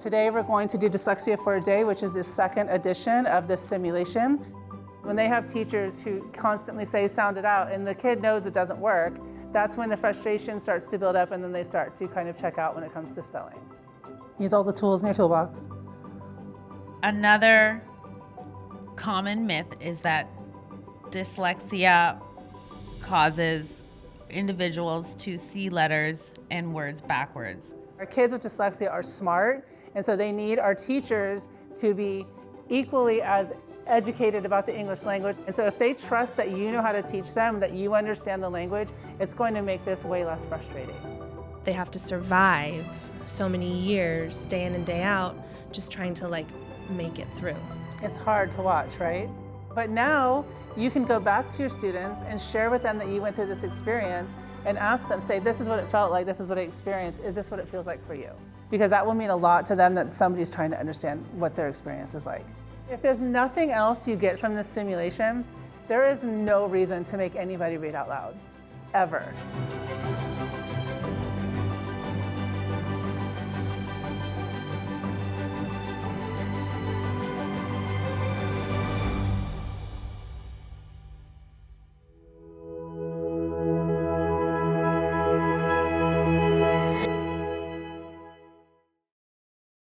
Today we're going to do Dyslexia for a Day, which is the second edition of this simulation. When they have teachers who constantly say, sound it out, and the kid knows it doesn't work, that's when the frustration starts to build up and then they start to kind of check out when it comes to spelling. Use all the tools in your toolbox. Another common myth is that dyslexia causes individuals to see letters and words backwards. Our kids with dyslexia are smart, and so they need our teachers to be equally as educated about the English language. And so if they trust that you know how to teach them, that you understand the language, it's going to make this way less frustrating. They have to survive so many years, day in and day out, just trying to make it through. It's hard to watch, right? But now you can go back to your students and share with them that you went through this experience and ask them, say, this is what it felt like, this is what I experienced, is this what it feels like for you? Because that will mean a lot to them that somebody's trying to understand what their experience is like. If there's nothing else you get from this simulation, there is no reason to make anybody read out loud, ever.